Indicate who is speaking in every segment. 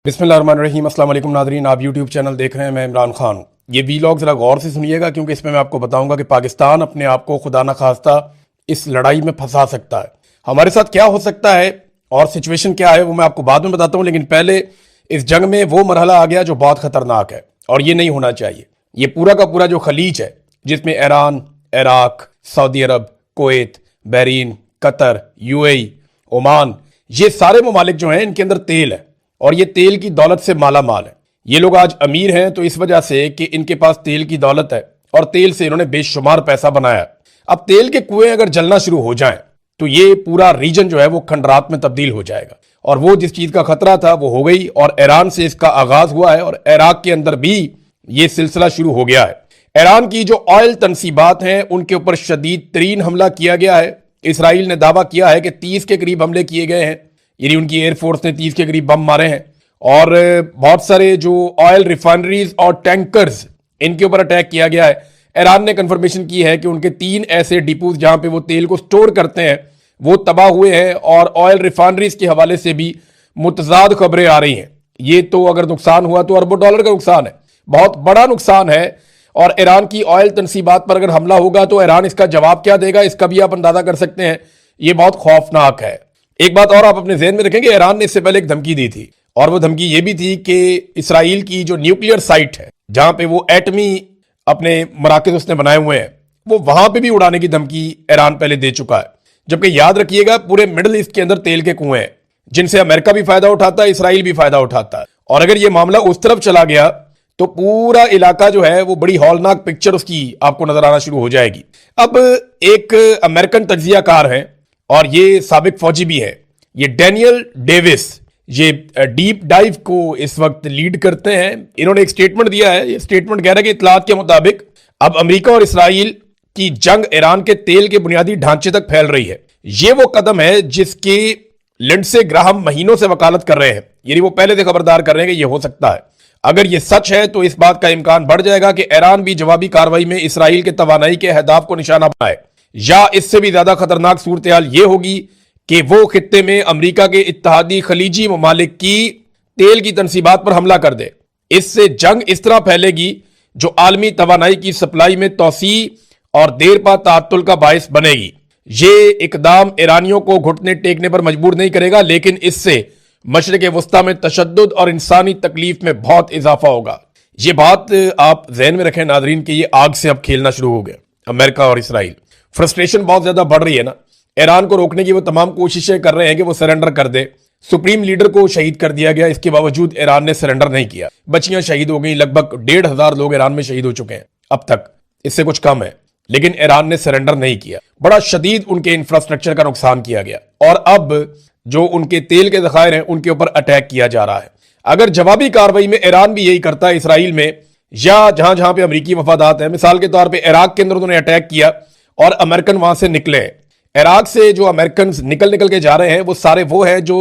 Speaker 1: बिस्मिल्लाहिर्रहमानिर्रहीम। अस्सलाम वालेकुम नाज़रीन, आप यूट्यूब चैनल देख रहे हैं। मैं इमरान खान हूँ। ये वीलॉग ज़रा गौर से सुनिएगा क्योंकि इसमें मैं आपको बताऊंगा कि पाकिस्तान अपने आप को खुदा न खास्ता इस लड़ाई में फंसा सकता है। हमारे साथ क्या हो सकता है और सिचुएशन क्या है वो मैं आपको बाद में बताता हूँ, लेकिन पहले इस जंग में वो मरहला आ गया जो बहुत खतरनाक है और ये नहीं होना चाहिए। ये पूरा का पूरा जो खलीज है जिसमें Iran, Iraq, Saudi Arab, Kuwait, Bahrain, Qatar, UAE, Oman, ये सारे ममालिक जो हैं इनके अंदर तेल है और ये तेल की दौलत से माला माल है। ये लोग आज अमीर हैं तो इस वजह से कि इनके पास तेल की दौलत है और तेल से इन्होंने बेशुमार पैसा बनाया। अब तेल के कुएं अगर जलना शुरू हो जाएं तो ये पूरा रीजन जो है वो खंडरात में तब्दील हो जाएगा और वो जिस चीज का खतरा था वो हो गई और ईरान से इसका आगाज हुआ है और इराक के अंदर भी ये सिलसिला शुरू हो गया है। ईरान की जो ऑयल तनसीबात हैं उनके ऊपर शदीद तरीन हमला किया गया है। इसराइल ने दावा किया है कि 30 के करीब हमले किए गए हैं, यानी उनकी एयरफोर्स ने 30 के करीब बम मारे हैं और बहुत सारे जो ऑयल रिफाइनरीज और टैंकर्स इनके ऊपर अटैक किया गया है। ईरान ने कंफर्मेशन की है कि उनके 3 ऐसे डिपोज जहां पे वो तेल को स्टोर करते हैं वो तबाह हुए हैं और ऑयल रिफाइनरीज के हवाले से भी मुतजाद खबरें आ रही हैं। ये तो अगर नुकसान हुआ तो अरबों डॉलर का नुकसान है, बहुत बड़ा नुकसान है। और ईरान की ऑयल तनसीबात पर अगर हमला होगा तो ईरान इसका जवाब क्या देगा इसका भी आप अंदाजा कर सकते हैं। ये बहुत खौफनाक है। एक बात और आप अपने जहन में रखेंगे, ईरान ने इससे पहले एक धमकी दी थी और वो धमकी ये भी थी कि इसराइल की जो न्यूक्लियर साइट है जहां पे वो एटमी अपने मराकज उसने बनाए हुए हैं वो वहां पे भी उड़ाने की धमकी ईरान पहले दे चुका है। जबकि याद रखिएगा पूरे मिडिल ईस्ट के अंदर तेल के कुएं हैं जिनसे अमेरिका भी फायदा उठाता है, इसराइल भी फायदा उठाता है और अगर ये मामला उस तरफ चला गया तो पूरा इलाका जो है वो बड़ी हौलनाक पिक्चर उसकी आपको नजर आना शुरू हो जाएगी। अब एक अमेरिकन तज्जियाकार है और ये साबिक फौजी भी है, ये डैनियल डेविस, ये डीप डाइव को इस वक्त लीड करते हैं। इन्होंने एक स्टेटमेंट दिया है। ये स्टेटमेंट कह रहा है कि इत्तलात के मुताबिक अब अमेरिका और इसराइल की जंग ईरान के तेल के बुनियादी ढांचे तक फैल रही है। ये वो कदम है जिसकी लिंडसे ग्राहम महीनों से वकालत कर रहे हैं, यानी वो पहले से खबरदार कर रहे हैं कि ये हो सकता है। अगर ये सच है तो इस बात का इम्कान बढ़ जाएगा कि ईरान भी जवाबी कार्रवाई में इसराइल के तवानाई के अहदाफ को निशाना बनाए, या इससे भी ज्यादा खतरनाक सूरत हाल ये होगी कि वो खित्ते में अमेरिका के इत्तहादी खलीजी ममालिक की तेल की तनसीबात पर हमला कर दे। इससे जंग इस तरह फैलेगी जो आलमी तवानाई की सप्लाई में तोसी और देर पा ताअत्तुल का बायस बनेगी। ये इकदाम ईरानियों को घुटने टेकने पर मजबूर नहीं करेगा, लेकिन इससे मशरिक वस्ता में तशद्दुद और इंसानी तकलीफ में बहुत इजाफा होगा। ये बात आप जहन में रखें नाजरीन कि ये आग से अब खेलना शुरू हो गया अमेरिका और इसराइल। फ्रस्ट्रेशन बहुत ज्यादा बढ़ रही है ना। ईरान को रोकने की वो तमाम कोशिशें कर रहे हैं कि वो सरेंडर कर दे। सुप्रीम लीडर को शहीद कर दिया गया, इसके बावजूद ईरान ने सरेंडर नहीं किया। बच्चियां शहीद हो गई, लगभग 1,500 लोग ईरान में शहीद हो चुके हैं अब तक, इससे कुछ कम है, लेकिन ईरान ने सरेंडर नहीं किया। बड़ा शदीद उनके इंफ्रास्ट्रक्चर का नुकसान किया गया और अब जो उनके तेल के ज़खायर हैं उनके ऊपर अटैक किया जा रहा है। अगर जवाबी कार्रवाई में ईरान भी यही करता है इसराइल में या जहां जहां पे अमेरिकी मफादात है, मिसाल के तौर पे इराक के अंदर उन्होंने अटैक किया और अमेरिकन वहां से निकले। इराक से जो अमेरिकन निकल के जा रहे हैं वो सारे वो हैं जो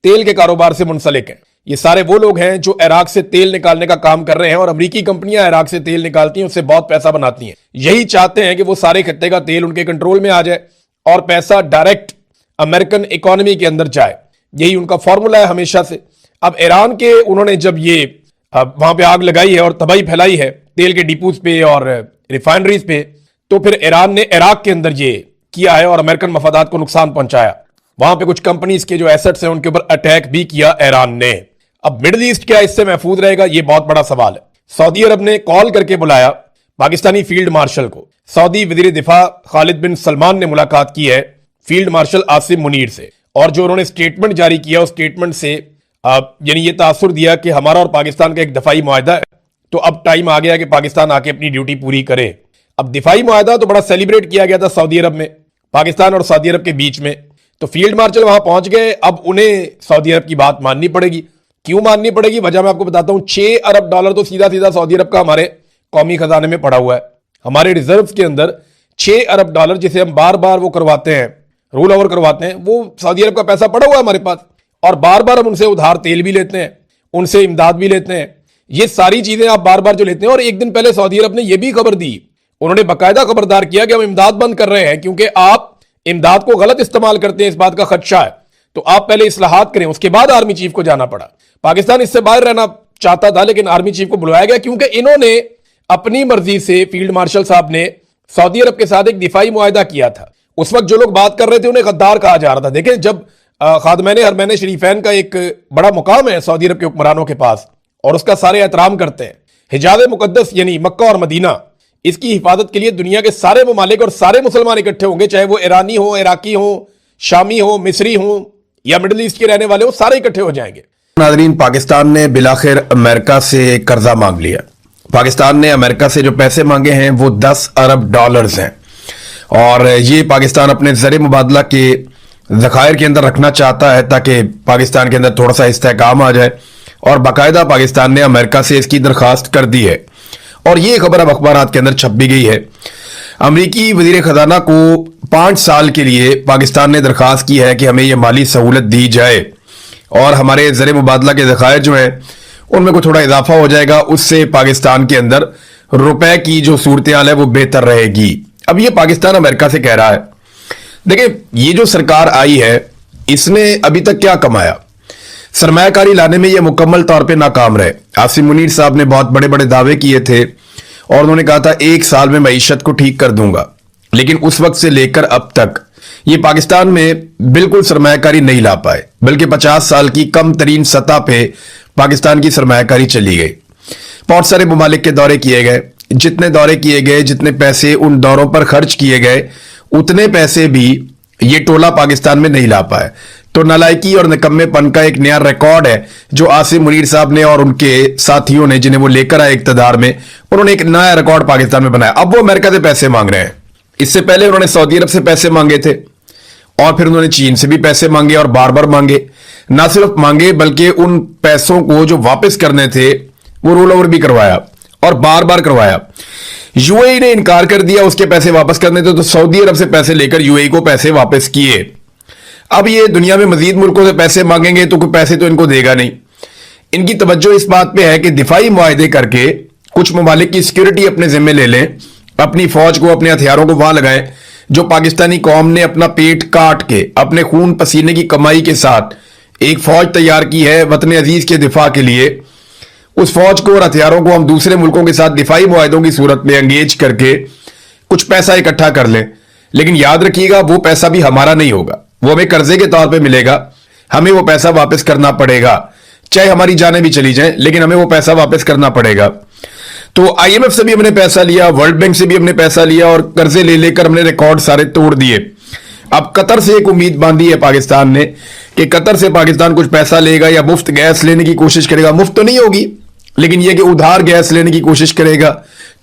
Speaker 1: तेल के कारोबार से मुंसलिक हैं। ये सारे वो लोग हैं जो इराक से तेल निकालने का काम कर रहे हैं और अमेरिकी कंपनियां इराक से तेल निकालती हैं, उससे बहुत पैसा बनाती हैं। यही चाहते हैं कि वो सारे खत्ते का तेल उनके कंट्रोल में आ जाए और पैसा डायरेक्ट अमेरिकन इकोनॉमी के अंदर जाए। यही उनका फॉर्मूला है हमेशा से। अब ईरान के उन्होंने जब ये वहां पे आग लगाई है और तबाही फैलाई है तेल के डिपोज पे और रिफाइनरीज पे, तो फिर ईरान ने इराक के अंदर ये किया है और अमेरिकन मफादात को नुकसान पहुंचाया। वहां पे कुछ कंपनीज के जो एसेट्स हैं उनके ऊपर अटैक भी किया ईरान ने। अब मिडिल ईस्ट क्या इससे महफूज रहेगा, ये बहुत बड़ा सवाल है। सऊदी अरब ने कॉल करके बुलाया पाकिस्तानी फील्ड मार्शल को। सऊदी वजीर दिफा खालिद बिन सलमान ने मुलाकात की है फील्ड मार्शल आसिम मुनीर से और जो उन्होंने स्टेटमेंट जारी किया उस स्टेटमेंट से यानी ये तासुर दिया कि हमारा और पाकिस्तान का एक दफाई मुआहदा है, तो अब टाइम आ गया कि पाकिस्तान आके अपनी ड्यूटी पूरी करे। अब दिफाई मुआहदा तो बड़ा सेलिब्रेट किया गया था सऊदी अरब में, पाकिस्तान और सऊदी अरब के बीच में, तो फील्ड मार्शल वहां पहुंच गए। अब उन्हें सऊदी अरब की बात माननी पड़ेगी। क्यों माननी पड़ेगी, वजह मैं आपको बताता हूं। $6 अरब तो सीधा सीधा सऊदी अरब का हमारे कौमी खजाने में पड़ा हुआ है। हमारे रिजर्व के अंदर $6 अरब जिसे हम बार बार वो करवाते हैं, रोल ओवर करवाते हैं, वो सऊदी अरब का पैसा पड़ा हुआ है हमारे पास और बार बार हम उनसे उधार तेल भी लेते हैं, उनसे इमदाद भी लेते हैं। ये सारी चीजें आप बार बार जो लेते हैं। और एक दिन पहले सऊदी अरब ने यह भी खबर दी, उन्होंने बाकायदा खबरदार किया कि हम इमदाद बंद कर रहे हैं क्योंकि आप इमदाद को गलत इस्तेमाल करते हैं, इस बात का खदशा है। तो आप पहले इस्लाहात करें, उसके बाद आर्मी चीफ को जाना पड़ा। पाकिस्तान इससे बाहर रहना चाहता था, लेकिन आर्मी चीफ को बुलाया गया क्योंकि इन्होंने अपनी मर्जी से, फील्ड मार्शल साहब ने सऊदी अरब के साथ एक दिफाई मुआहदा किया था। उस वक्त जो लोग बात कर रहे थे उन्हें गद्दार कहा जा रहा था। देखें, जब खादमैन हरमैन शरीफैन का एक बड़ा मुकाम है सऊदी अरब के हुक्मरानों के पास और उसका सारे एहतराम करते हैं, हिजाज मुकद्दस यानी मक्का और मदीना, इसकी हिफाजत के लिए दुनिया के सारे ममालिक और सारे मुसलमान इकट्ठे होंगे, चाहे वो ईरानी हो, इराकी हो, शामी हो, मिस्री हो या मिडिल ईस्ट के रहने वाले हो, सारे इकट्ठे हो जाएंगे।
Speaker 2: नाज़रीन, पाकिस्तान ने बिलाखिर अमेरिका से कर्जा मांग लिया। पाकिस्तान ने अमेरिका से जो पैसे मांगे हैं वो 10 अरब डॉलर्स हैं और ये पाकिस्तान अपने ज़र मुबादला के ज़खायर के अंदर रखना चाहता है ताकि पाकिस्तान के अंदर थोड़ा सा इस्तेहकाम आ जाए। और बाकायदा पाकिस्तान ने अमेरिका से इसकी दरखास्त कर दी है और ये खबर अब अखबारात के अंदर छप भी गई है। अमरीकी वजीर खजाना को 5 साल के लिए पाकिस्तान ने दरखास्त की है कि हमें यह माली सहूलत दी जाए और हमारे ज़र मुबादला के ज़खायर जो हैं उनमें कुछ थोड़ा इजाफा हो जाएगा, उससे पाकिस्तान के अंदर रुपए की जो सूरत हाल है वो बेहतर रहेगी। अब ये पाकिस्तान अमेरिका से कह रहा है। देखिए, ये जो सरकार आई है इसने अभी तक क्या कमाया? सरमायाकारी लाने में ये मुकम्मल तौर पे नाकाम रहे। आसिम मुनीर साहब ने बहुत बड़े बड़े दावे किए थे और उन्होंने कहा था 1 साल में मईशत को ठीक कर दूंगा, लेकिन उस वक्त से लेकर अब तक ये पाकिस्तान में बिल्कुल सरमायाकारी नहीं ला पाए, बल्कि 50 साल की कम तरीन सतह पे पाकिस्तान की सरमायाकारी चली गई। बहुत सारे ममालिक के दौरे किए गए, जितने दौरे किए गए, जितने पैसे उन दौरों पर खर्च किए गए, उतने पैसे भी ये टोला पाकिस्तान में नहीं ला पाए। तो नालायकी और निकम्मेपन का एक नया रिकॉर्ड है जो आसिम मुनीर साहब ने और उनके साथियों ने, जिन्हें वो लेकर आए इक्तदार में, उन्होंने एक नया रिकॉर्ड पाकिस्तान में बनाया। अब वो अमेरिका से पैसे मांग रहे हैं। इससे पहले उन्होंने सऊदी अरब से पैसे मांगे थे और फिर उन्होंने चीन से भी पैसे मांगे और बार बार मांगे। ना सिर्फ मांगे बल्कि उन पैसों को जो वापस करने थे वो रोल ओवर भी करवाया और बार बार करवाया। यूएई ने इनकार कर दिया उसके पैसे वापस करने थे, तो सऊदी अरब से पैसे लेकर यूएई को पैसे वापस किए। अब ये दुनिया में मजीद मुल्कों से पैसे मांगेंगे तो कोई पैसे तो इनको देगा नहीं। इनकी तवज्जो इस बात पे है कि दिफाई मुआहदे करके कुछ ममालिक की सिक्योरिटी अपने जिम्मे ले लें, अपनी फौज को, अपने हथियारों को वहां लगाएं। जो पाकिस्तानी कौम ने अपना पेट काट के अपने खून पसीने की कमाई के साथ एक फौज तैयार की है वतन अजीज के दिफा के लिए, उस फौज को और हथियारों को हम दूसरे मुल्कों के साथ दिफाई मुआहदों की सूरत में एंगेज करके कुछ पैसा इकट्ठा कर लें। लेकिन याद रखिएगा, वो पैसा भी हमारा नहीं होगा, वो हमें कर्जे के तौर पे मिलेगा। हमें वो पैसा वापस करना पड़ेगा, चाहे हमारी जानें भी चली जाएं, लेकिन हमें वो पैसा वापस करना पड़ेगा। तो आईएमएफ से भी हमने पैसा लिया, वर्ल्ड बैंक से भी हमने पैसा लिया और कर्जे ले लेकर हमने रिकॉर्ड सारे तोड़ दिए। अब कतर से एक उम्मीद बांधी है पाकिस्तान ने कि कतर से पाकिस्तान कुछ पैसा लेगा या मुफ्त गैस लेने की कोशिश करेगा। मुफ्त तो नहीं होगी, लेकिन यह कि उधार गैस लेने की कोशिश करेगा।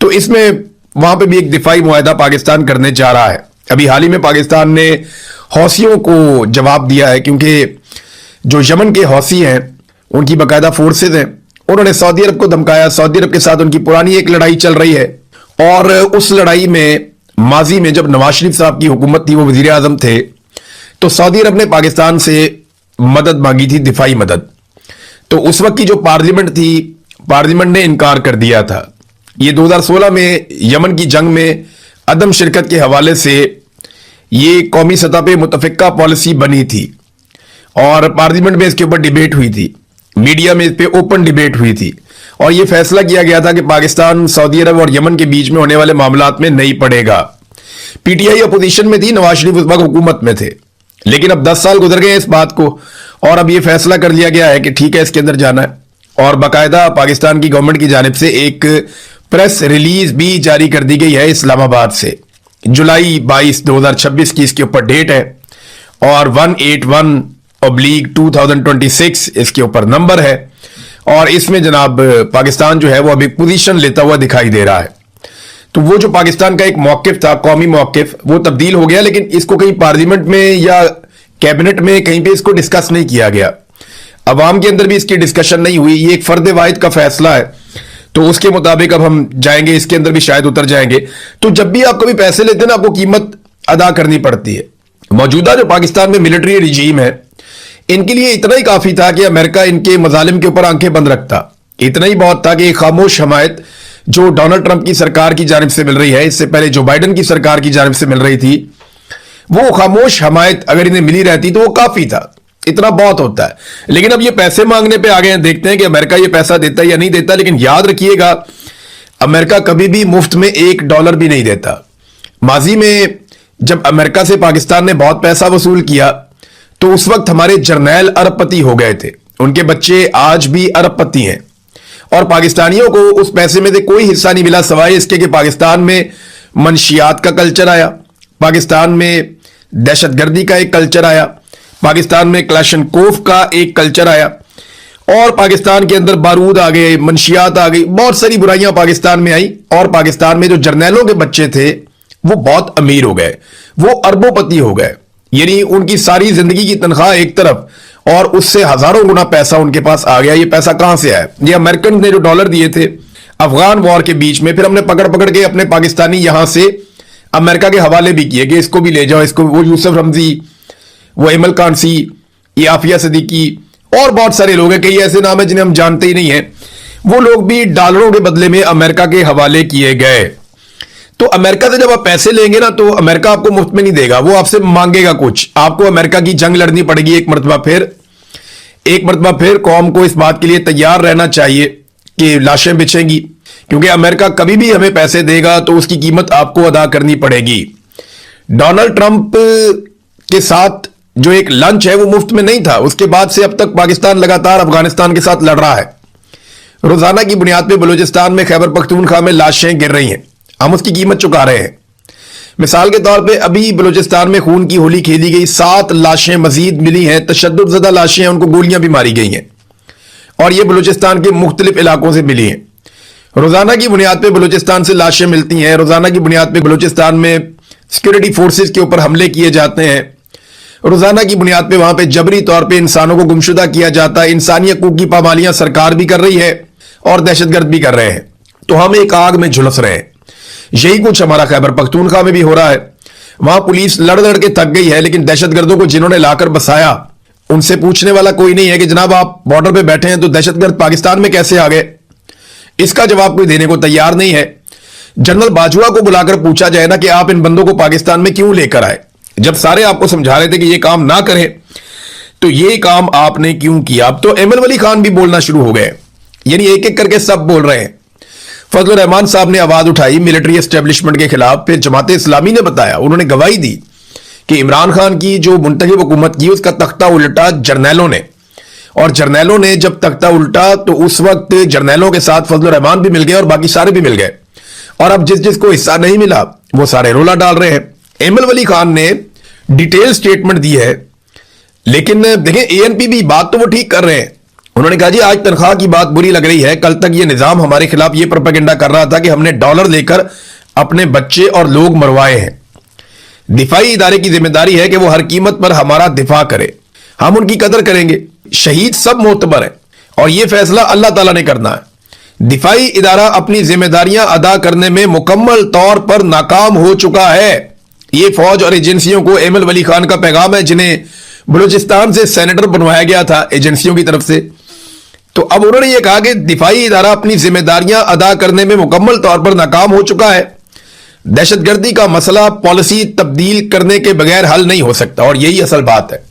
Speaker 2: तो इसमें वहां पे भी एक दिफाई मुआहदा पाकिस्तान करने जा रहा है। अभी हाल ही में पाकिस्तान ने हौसियों को जवाब दिया है, क्योंकि जो यमन के हौसी हैं उनकी बाकायदा फोर्सेज हैं, उन्होंने सऊदी अरब को धमकाया। सऊदी अरब के साथ उनकी पुरानी एक लड़ाई चल रही है और उस लड़ाई में माजी में जब नवाज शरीफ साहब की हुकूमत थी, वो वजीर आजम थे, तो सऊदी अरब ने पाकिस्तान से मदद मांगी थी, दिफाई मदद। तो उस वक्त की जो पार्लियामेंट थी, पार्लियामेंट ने इनकार कर दिया था। ये 2016 में यमन की जंग में अदम शिरकत के हवाले से ये कौमी सतह पे मुतफिका पॉलिसी बनी थी और पार्लियामेंट में इसके ऊपर डिबेट हुई थी, मीडिया में इस पे ओपन डिबेट हुई थी और यह फैसला किया गया था कि पाकिस्तान सऊदी अरब और यमन के बीच में होने वाले मामलात में नहीं पड़ेगा। पीटीआई अपोजिशन में थी, नवाज शरीफ उस वक्त हुकूमत में थे, लेकिन अब 10 साल गुजर गए इस बात को और अब यह फैसला कर लिया गया है कि ठीक है, इसके अंदर जाना है। और बाकायदा पाकिस्तान की गवर्नमेंट की जानिब से एक प्रेस रिलीज भी जारी कर दी गई है इस्लामाबाद से। जुलाई 22, 2026 की इसके ऊपर डेट है और 181/2026 इसके ऊपर नंबर है और इसमें जनाब पाकिस्तान जो है वो अभी पोजीशन लेता हुआ दिखाई दे रहा है। तो वो जो पाकिस्तान का एक मौकिफ था, कौमी मौकिफ, वो तब्दील हो गया, लेकिन इसको कहीं पार्लियामेंट में या कैबिनेट में कहीं पे इसको डिस्कस नहीं किया गया। अवाम के अंदर भी इसकी डिस्कशन नहीं हुई। ये एक फर्द वाहिद का फैसला है, तो उसके मुताबिक अब हम जाएंगे, इसके अंदर भी शायद उतर जाएंगे। तो जब भी आप कभी पैसे लेते हैं ना, आपको कीमत अदा करनी पड़ती है। मौजूदा जो पाकिस्तान में मिलिट्री रिजीम है, इनके लिए इतना ही काफी था कि अमेरिका इनके मजालिम के ऊपर आंखें बंद रखता। इतना ही बहुत था कि खामोश हमायत जो डोनाल्ड ट्रंप की सरकार की जानिब से मिल रही है, इससे पहले जो बाइडन की सरकार की जानिब से मिल रही थी, वो खामोश हमायत अगर इन्हें मिली रहती तो वो काफी था। इतना बहुत होता है। लेकिन अब ये पैसे मांगने पे आ गए हैं, देखते हैं कि अमेरिका ये पैसा देता है या नहीं देता। लेकिन याद रखिएगा, अमेरिका कभी भी मुफ्त में $1 भी नहीं देता। माजी में जब अमेरिका से पाकिस्तान ने बहुत पैसा वसूल किया तो उस वक्त हमारे जर्नैल अरबपति हो गए थे, उनके बच्चे आज भी अरबपति हैं, और पाकिस्तानियों को उस पैसे में से कोई हिस्सा नहीं मिला, सवाए इसके कि पाकिस्तान में मनशियात का कल्चर आया, पाकिस्तान में दहशतगर्दी का एक कल्चर आया, पाकिस्तान में क्लाशनकोफ का एक कल्चर आया, और पाकिस्तान के अंदर बारूद आ गए, मनशियात आ गई, बहुत सारी बुराइयां पाकिस्तान में आई। और पाकिस्तान में जो जर्नैलों के बच्चे थे वो बहुत अमीर हो गए, वो अरबोपति हो गए। यानी उनकी सारी जिंदगी की तनख्वाह एक तरफ और उससे हजारों गुना पैसा उनके पास आ गया। ये पैसा कहां से आया? ये अमेरिकन ने जो डॉलर दिए थे अफगान वॉर के बीच में, फिर हमने पकड़ पकड़ के अपने पाकिस्तानी यहां से अमेरिका के हवाले भी किए कि इसको भी ले जाओ, इसको, वो यूसुफ रमजी, वो इमल कांसी, ये आफिया सिद्दीकी और बहुत सारे लोग हैं, कई ऐसे नाम है जिन्हें हम जानते ही नहीं है, वो लोग भी डॉलरों के बदले में अमेरिका के हवाले किए गए। तो अमेरिका से जब आप पैसे लेंगे ना तो अमेरिका आपको मुफ्त में नहीं देगा, वो आपसे मांगेगा कुछ। आपको अमेरिका की जंग लड़नी पड़ेगी एक मरतबा फिर कौम को इस बात के लिए तैयार रहना चाहिए कि लाशें बिछेंगी, क्योंकि अमेरिका कभी भी हमें पैसे देगा तो उसकी कीमत आपको अदा करनी पड़ेगी। डोनाल्ड ट्रंप के साथ जो एक लंच है वो मुफ्त में नहीं था, उसके बाद से अब तक पाकिस्तान लगातार अफगानिस्तान के साथ लड़ रहा है। रोजाना की बुनियाद पर बलूचिस्तान में, खैबर पख्तूनख्वा में लाशें गिर रही हैं, हम उसकी कीमत चुका रहे हैं। मिसाल के तौर पे अभी बलूचिस्तान में खून की होली खेली गई, 7 लाशें मजीद मिली हैं, तशद्दुदज़दा लाशें हैं, उनको गोलियां भी मारी गई हैं, और ये बलूचिस्तान के मुख्तलिफ इलाकों से मिली हैं। रोजाना की बुनियाद पे बलूचिस्तान से लाशें मिलती हैं, रोजाना की बुनियाद पे बलूचिस्तान में सिक्योरिटी फोर्सेस के ऊपर हमले किए जाते हैं, रोजाना की बुनियाद पे वहां पे जबरी तौर पे इंसानों को गुमशुदा किया जाता है। इंसानी हकूक की पामालियां सरकार भी कर रही है और दहशतगर्द भी कर रहे हैं, तो हम एक आग में झुलस रहे हैं। यही कुछ हमारा खैबर पख्तूनख्वा में भी हो रहा है। वहां पुलिस लड़ लड़ के थक गई है, लेकिन दहशतगर्दों को जिन्होंने लाकर बसाया उनसे पूछने वाला कोई नहीं है कि जनाब आप बॉर्डर पे बैठे हैं तो दहशतगर्द पाकिस्तान में कैसे आ गए। इसका जवाब कोई देने को तैयार नहीं है। जनरल बाजवा को बुलाकर पूछा जाए ना कि आप इन बंदों को पाकिस्तान में क्यों लेकर आए, जब सारे आपको समझा रहे थे कि ये काम ना करें, तो ये काम आपने क्यों किया। अब तो एमएल वली खान भी बोलना शुरू हो गए, यानी एक एक करके सब बोल रहे हैं। फजलुर रहमान साहब ने आवाज उठाई मिलिट्री एस्टेब्लिशमेंट के खिलाफ, फिर जमात इस्लामी ने बताया, उन्होंने गवाही दी कि इमरान खान की जो मुंतखब हुकूमत की उसका तख्ता उल्टा जर्नैलों ने, और जर्नैलों ने जब तख्ता उल्टा तो उस वक्त जर्नैलों के साथ फजलुर रहमान भी मिल गए और बाकी सारे भी मिल गए, और अब जिस जिसको हिस्सा नहीं मिला वो सारे रोला डाल रहे हैं। एमएल वली खान ने डिटेल स्टेटमेंट दी है, लेकिन देखें एएनपी भी बात तो वो ठीक कर रहे हैं। उन्होंने कहा जी आज तनख्वाह की बात बुरी लग रही है, कल तक ये निजाम हमारे खिलाफ ये प्रोपेगेंडा कर रहा था कि हमने डॉलर लेकर अपने बच्चे और लोग मरवाए हैं। दिफाई इदारे की जिम्मेदारी है कि वो हर कीमत पर हमारा दिफा करे, हम उनकी कदर करेंगे। शहीद सब मोतबर है और ये फैसला अल्लाह ताला ने करना है। दिफाई इदारा अपनी जिम्मेदारियां अदा करने में मुकम्मल तौर पर नाकाम हो चुका है। ये फौज और एजेंसियों को एमएल वली खान का पैगाम है, जिन्हें बलूचिस्तान से सेनेटर बनवाया गया था एजेंसियों की तरफ से। तो अब उन्होंने ये कहा कि दिफाई इदारा अपनी जिम्मेदारियां अदा करने में मुकम्मल तौर पर नाकाम हो चुका है। दहशतगर्दी का मसला पॉलिसी तब्दील करने के बगैर हल नहीं हो सकता, और यही असल बात है।